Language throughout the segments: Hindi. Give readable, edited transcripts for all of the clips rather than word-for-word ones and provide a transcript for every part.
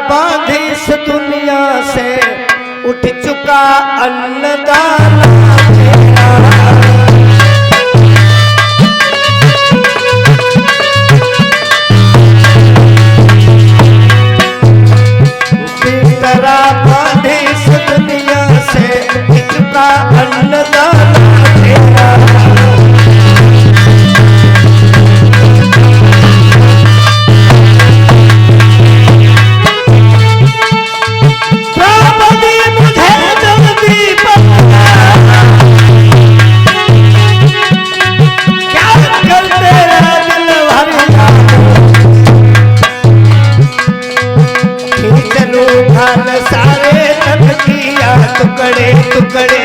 बांधी इस दुनिया से उठ चुका अन्नदान तेरा, बांधी इस दुनिया से उठ चुका अन्नदान तेरा। सारे तन किया टुकड़े टुकड़े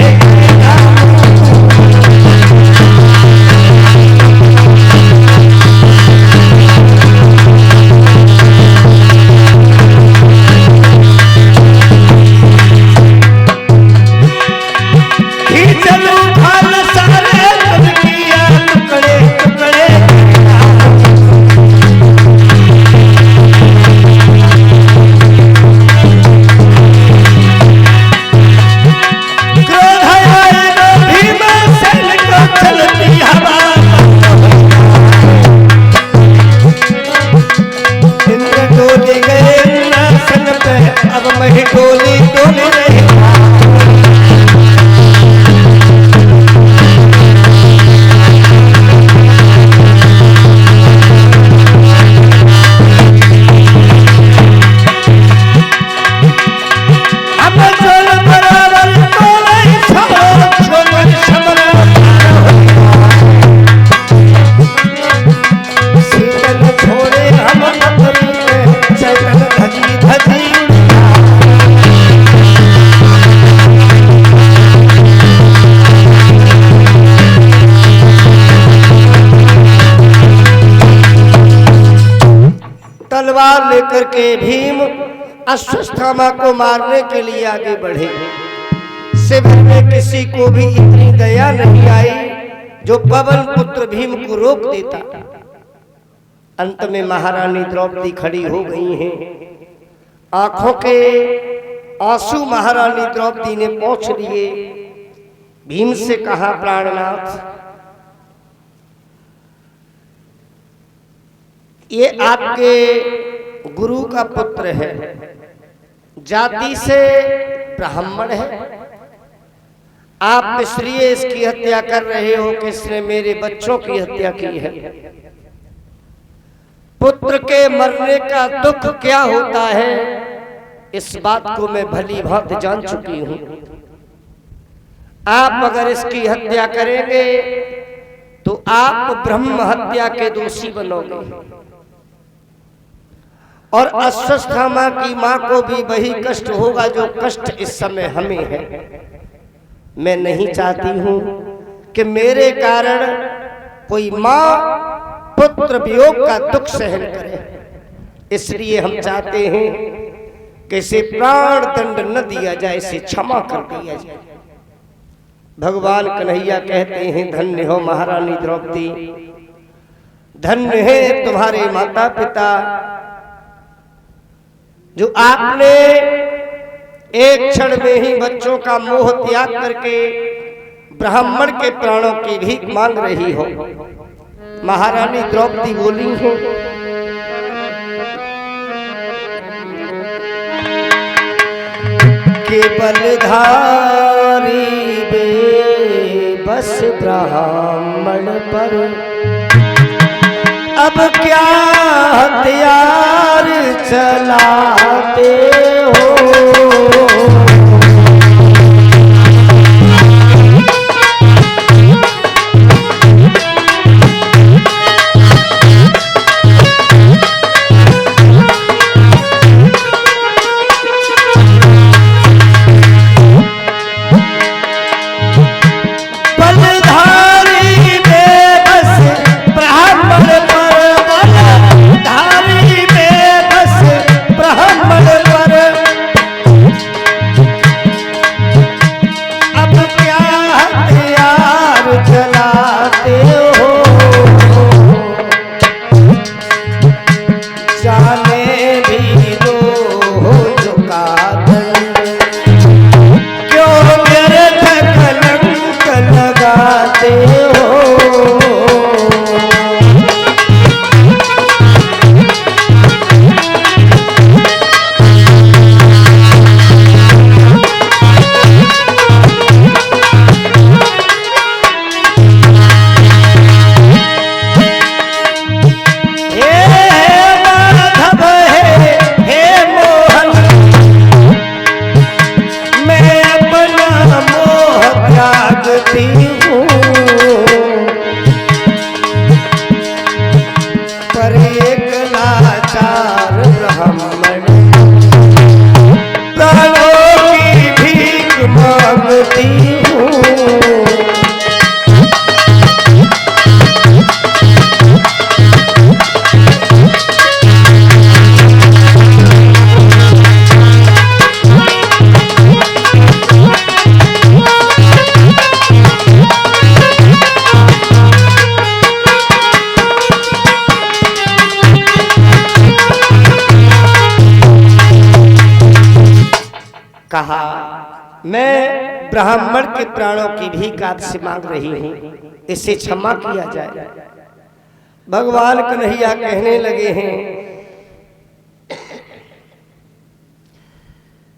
तलवार लेकर के भीम अश्वत्थामा को मारने के लिए आगे बढ़े। शिविर में किसी को भी इतनी दया नहीं आई जो पवन पुत्र भीम को रोक देता। अंत में महारानी द्रौपदी खड़ी हो गई हैं। आंखों के आंसू महारानी द्रौपदी ने पोंछ लिए। भीम से कहा, प्राणनाथ, ये आपके गुरु का पुत्र है, जाति से ब्राह्मण है, आप इसलिए इसकी हत्या कर रहे हो कि इसने मेरे बच्चों की हत्या की है। पुत्र के मरने का दुख क्या होता है इस बात को मैं भली भांति जान चुकी हूं। आप अगर इसकी हत्या करेंगे तो आप ब्रह्म हत्या के दोषी बनोगे और अश्वत्थामा की मां को भी वही कष्ट होगा जो कष्ट इस समय हमें है। मैं नहीं चाहती हूं कि मेरे कारण कोई मां पुत्र वियोग का दुख सहन करे, इसलिए हम चाहते हैं कि इसे प्राण दंड न दिया जाए, इसे क्षमा कर दिया जाए। भगवान कन्हैया कहते हैं, धन्य हो महारानी द्रौपदी, धन्य है तुम्हारे माता पिता जो आपने एक क्षण में ही बच्चों का मोह त्याग करके ब्राह्मण के प्राणों की भीख मांग रही हो। महारानी द्रौपदी बोली है, केवल धारी बेबस ब्राह्मण पर अब क्या हथियार चलाते हो। कहा मैं ब्राह्मण के प्राणों की भीख आपसे मांग रही हूं, इसे क्षमा किया जाए। भगवान कन्हैया कहने लगे हैं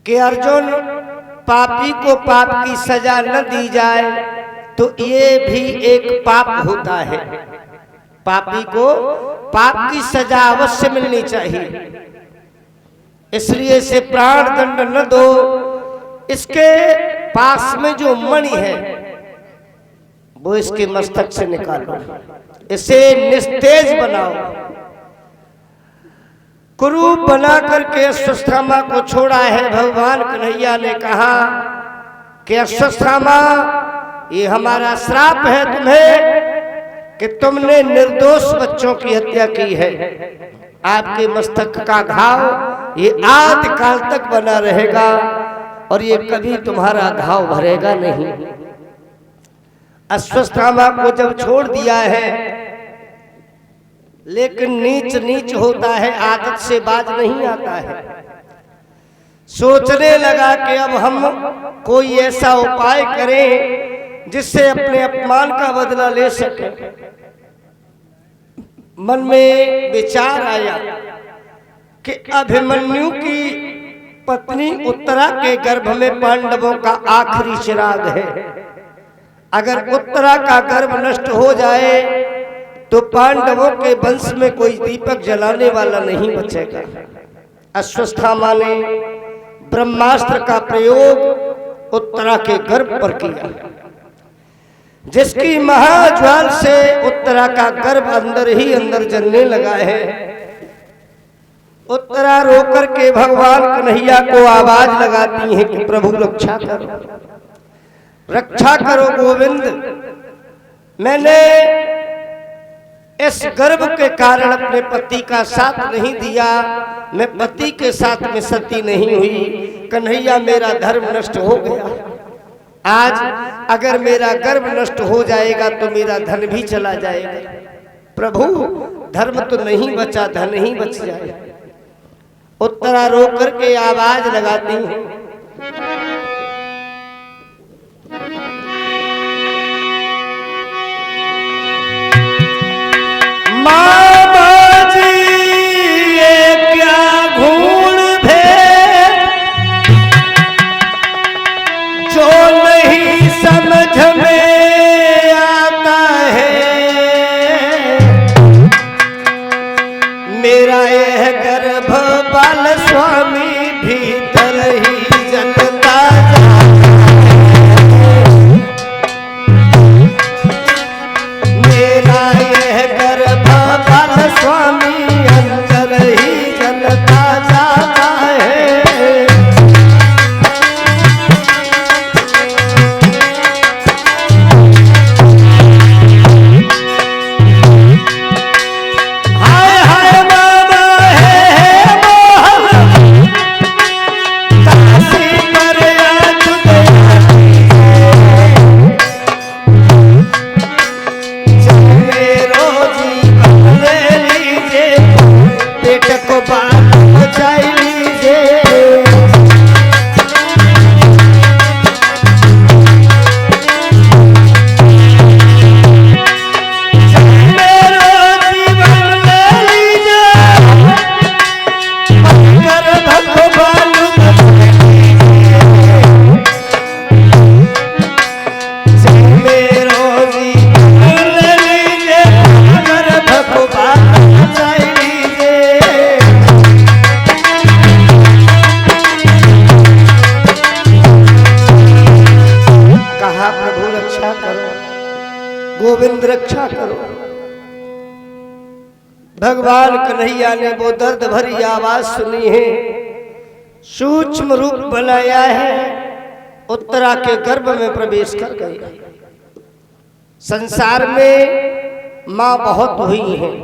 कि अर्जुन, पापी को पाप की सजा न दी जाए तो ये भी एक पाप होता है। पापी को पाप की सजा अवश्य मिलनी चाहिए, इसलिए इसे प्राण दंड न दो। इसके पास में जो मणि है वो इसके मस्तक से निकालो, इसे निस्तेज बनाओ। कुरूप बना करके अश्वत्थामा को छोड़ा है। भगवान कन्हैया ने कहा कि अश्वत्थामा, ये हमारा श्राप है तुम्हें कि तुमने निर्दोष बच्चों की हत्या की है। आपके मस्तक का घाव ये आदि काल तक बना रहेगा और ये कभी तुम्हारा घाव भरेगा नहीं। अश्वत्थामा को जब छोड़ दिया है, लेकिन नीच नीच होता है, आदत से बाज नहीं आता है। सोचने लगा कि अब हम कोई ऐसा उपाय करें जिससे अपने अपमान का बदला ले सके। मन में विचार आया कि अभिमन्यु की पत्नी उत्तरा के गर्भ में पांडवों का आखिरी चिराग है। अगर उत्तरा का गर्भ नष्ट हो जाए तो पांडवों के वंश में कोई दीपक जलाने वाला नहीं बचेगा। अश्वत्थामा ने ब्रह्मास्त्र का प्रयोग उत्तरा के गर्भ पर किया, जिसकी महाज्वाल से उत्तरा का गर्भ अंदर ही अंदर जलने लगा है। उत्तरा रोकर के भगवान कन्हैया को आवाज लगाती है कि प्रभु रक्षा करो, रक्षा करो गोविंद। मैंने इस गर्भ के कारण अपने पति का साथ नहीं दिया, मैं पति के साथ में सती नहीं हुई। कन्हैया, मेरा धर्म नष्ट हो गया। आज अगर मेरा गर्भ नष्ट हो जाएगा तो मेरा धन भी चला जाएगा। प्रभु, धर्म तो नहीं बचा, धन ही बच जाए। उत्तरा रो करके आवाज लगाती है, मामा जी ये क्या घूण भेद जो नहीं समझ में आता है। मेरा यह गर्भ बाल स्वामी भीतर ही जलता स्वामी अंदर ही जलता जाता है। हाय हाय मामा है मोहन, काशी पर पेट को बाल बचाई लीजिए। मेरा जीवन ले लीजिए, गर्भ को बाल मेरा जीवन ले लीजिए, गर्भ को बाल बचाई प्रभु रक्षा करो, गोविंद रक्षा करो। भगवान कन्हैया ने वो दर्द भरी आवाज सुनी है, सूक्ष्म रूप बनाया है, उत्तरा के गर्भ में प्रवेश कर गए। संसार में मां बहुत हुई हैं,